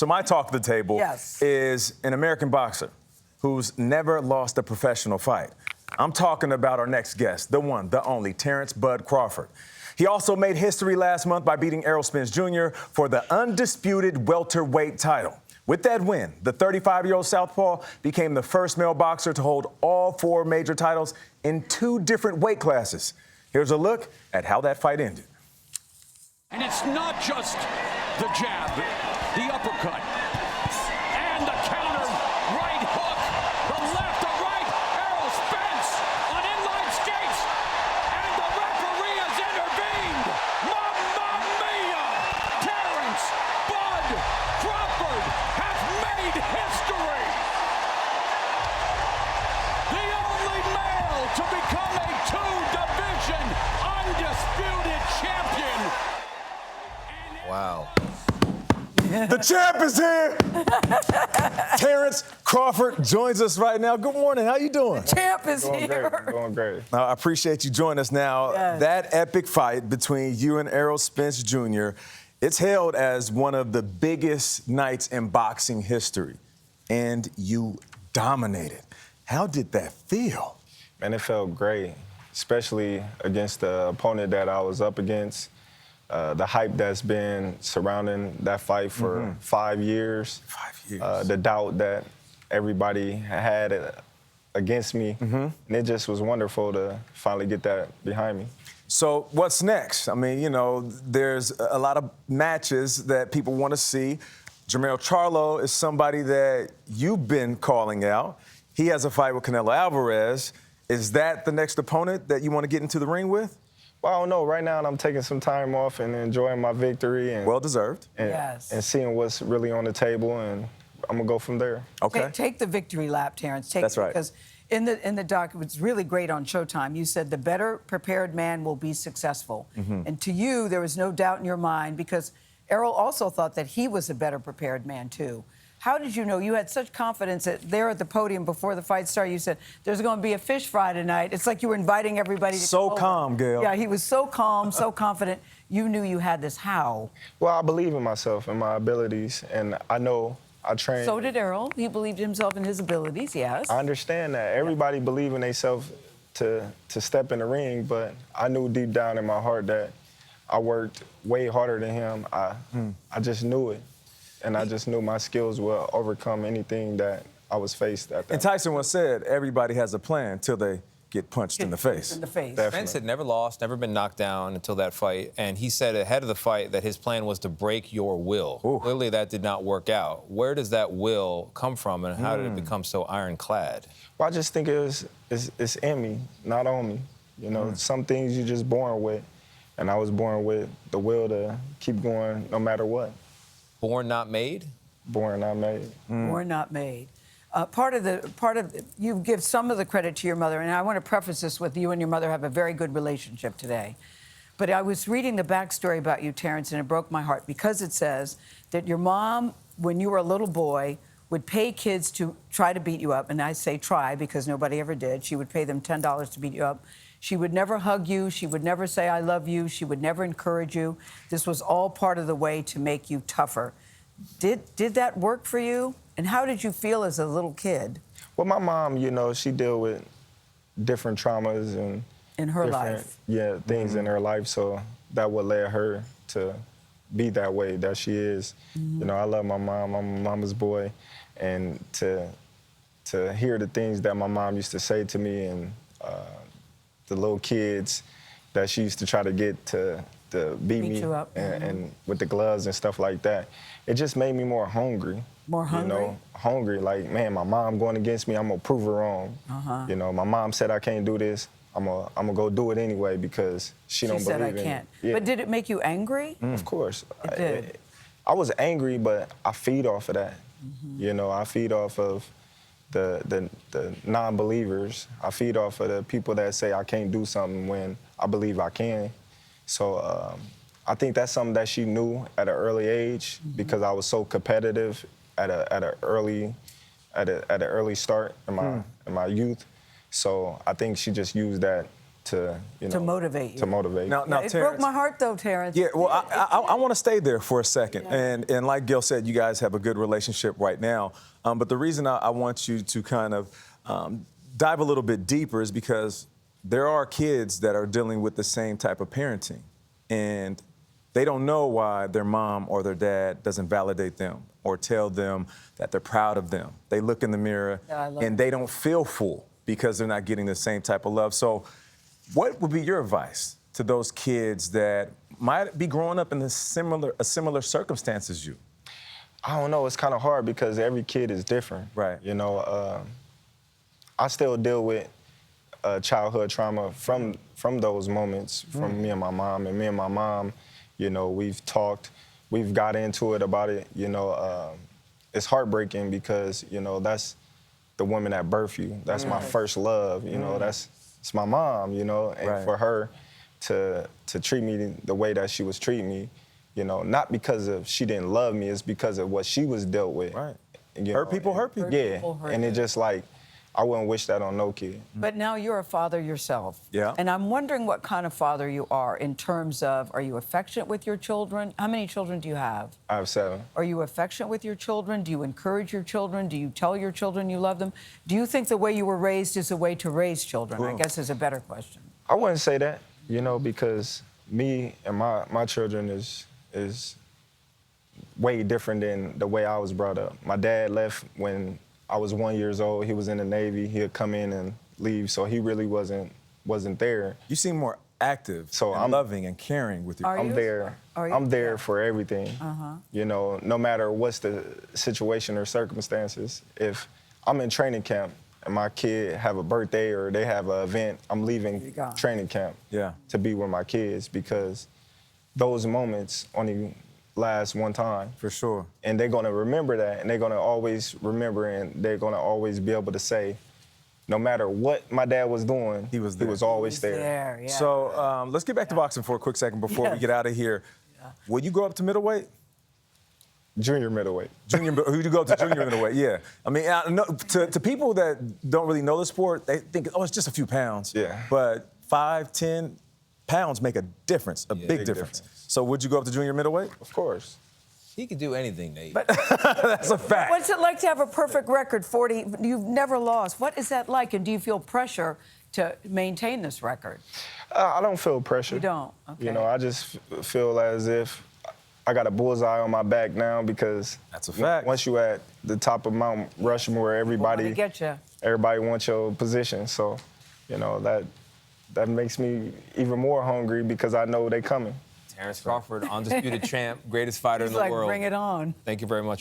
So my talk of the table is an American boxer who's never lost a professional fight. I'm talking about our next guest, the one, the only, Terence "Bud" Crawford. He also made history last month by beating Errol Spence Jr. for the undisputed welterweight title. With that win, the 35-year-old southpaw became the first male boxer to hold all 4 major titles in 2 different weight classes. Here's a look at how that fight ended. And it's not just the jab, the uppercut, and the counter right hook, the left, the right, Errol Spence on inline skates, and the referee has intervened. Mamma mia! Terence "Bud" Crawford has made history. The only male to become a 2-division undisputed champion. Wow. The champ is here. Terence Crawford joins us right now. Good morning. How you doing? The champ is here. Doing great. Now, I appreciate you joining us now. Yes. That epic fight between you and Errol Spence Jr., it's hailed as one of the biggest nights in boxing history, and you dominated. How did that feel? Man, it felt great, especially against the opponent that I was up against. The hype that's been surrounding that fight for 5 years. 5 years. The doubt that everybody had against me. And it just was wonderful to finally get that behind me. So what's next? I mean, you know, there's a lot of matches that people want to see. Jermell Charlo is somebody that you've been calling out. He has a fight with Canelo Alvarez. Is that the next opponent that you want to get into the ring with? Well, I don't know. Right now, I'm taking some time off and enjoying my victory. And, Well-deserved. and seeing what's really on the table, and I'm going to go from there. Okay. Take the victory lap, Terence. That's right. Because in the doc, it's really great on Showtime. You said the better prepared man will be successful. And to you, there was no doubt in your mind because Errol also thought that he was a better prepared man, too. How did you know? You had such confidence that there at the podium before the fight started, you said, there's going to be a fish fry tonight. It's like you were inviting everybody to So come calm, over. Gayle. Yeah, he was so calm, so confident. You knew you had this. How? Well, I believe in myself and my abilities, and I know I train. So did Errol. He believed himself in his abilities, yes. I understand that. Everybody believe in themselves to step in the ring, but I knew deep down in my heart that I worked way harder than him. I just knew it. And I just knew my skills will overcome anything that I was faced at that. And Tyson once said, everybody has a plan till they get punched in the face. In the face. Definitely. Spence had never lost, never been knocked down until that fight, and he said ahead of the fight that his plan was to break your will. Ooh. Clearly that did not work out. Where does that will come from, and how did it become so ironclad? Well, I just think it's in me, not on me. You know, some things you're just born with, and I was born with the will to keep going no matter what. Born not made? Born not made. Or not made. You give some of the credit to your mother, and I want to preface this with you and your mother have a very good relationship today. But I was reading the backstory about you, Terence, and it broke my heart because it says that your mom, when you were a little boy, would pay kids to try to beat you up. And I say try because nobody ever did. She would pay them $10 to beat you up. She would never hug you. She would never say, I love you. She would never encourage you. This was all part of the way to make you tougher. Did that work for you? And how did you feel as a little kid? Well, my mom, you know, she dealt with different traumas and In her different, life. Yeah, things in her life. So that would led her to be that way that she is. You know, I love my mom. I'm a mama's boy. And to hear the things that my mom used to say to me and the little kids that she used to try to get to beat me you up. and with the gloves and stuff like that, it just made me more hungry. More hungry? You know, hungry, like, man, my mom going against me, I'm gonna prove her wrong. Uh-huh. You know, my mom said I can't do this, I'm gonna go do it anyway because she don't believe in it. She said I can't. Yeah. But did it make you angry? Of course. It did. I was angry, but I feed off of that. You know, I feed off of the non-believers. I feed off of the people that say I can't do something when I believe I can. So I think that's something that she knew at an early age because I was so competitive at an early start in my youth. So I think she just used that to, To motivate you. To motivate. Now, Yeah, it broke Terrence, my heart, though, Terrence. yeah, well, I want to stay there for a second. Yeah. And like Gayle said, you guys have a good relationship right now. But the reason I want you to kind of dive a little bit deeper is because there are kids that are dealing with the same type of parenting. And they don't know why their mom or their dad doesn't validate them or tell them that they're proud of them. They look in the mirror and they don't feel full because they're not getting the same type of love. So what would be your advice to those kids that might be growing up in a similar circumstance as you? I don't know. It's kind of hard because every kid is different. Right. You know, I still deal with childhood trauma from those moments, from me and my mom. And me and my mom, you know, we've talked, we've got into it about it. You know, it's heartbreaking because, you know, that's the woman that birthed you. That's my first love. You know, it's my mom. You know, and for her to treat me the way that she was treating me, you know, not because of she didn't love me, it's because of what she was dealt with. Right. Hurt people hurt people. Yeah, and it just like, I wouldn't wish that on no kid. But now you're a father yourself. Yeah. And I'm wondering what kind of father you are in terms of, are you affectionate with your children? How many children do you have? I have 7. Are you affectionate with your children? Do you encourage your children? Do you tell your children you love them? Do you think the way you were raised is a way to raise children? I guess is a better question. I wouldn't say that, you know, because me and my children is way different than the way I was brought up. My dad left when I was 1 year old. He was in the Navy. He'd come in and leave, so he really wasn't there. You seem more active, So and I'm loving and caring with your. Are you? I'm there. Are you? I'm there Yeah. for everything. You know, no matter what's the situation or circumstances. If I'm in training camp and my kid have a birthday or they have an event, I'm leaving gone. training camp Yeah. to be with my kids because those moments only last one time. For sure. And they're gonna remember that, and they're gonna always remember, and they're gonna always be able to say, no matter what my dad was doing, He was there. He was always there. There, yeah. So let's get back to boxing for a quick second before we Yes. get out of here. Will you go up to middleweight? Junior middleweight. Who you go up to junior middleweight? Yeah. I mean, I know, to people that don't really know the sport, they think, oh, it's just a few pounds. Yeah. But 5, 10 pounds make a difference, a big difference. So would you go up to junior middleweight? Of course. He can do anything, Nate. That's a fact. What's it like to have a perfect record, 40? You've never lost. What is that like? And do you feel pressure to maintain this record? I don't feel pressure. You don't? Okay. You know, I just feel as if I got a bullseye on my back now because That's a fact. Once you at the top of Mount Rushmore, everybody Get you. everybody wants your position. So, you know, that makes me even more hungry because I know they coming. Terence Crawford, undisputed champ, greatest fighter He's in the like, world. bring it on. Thank you very much.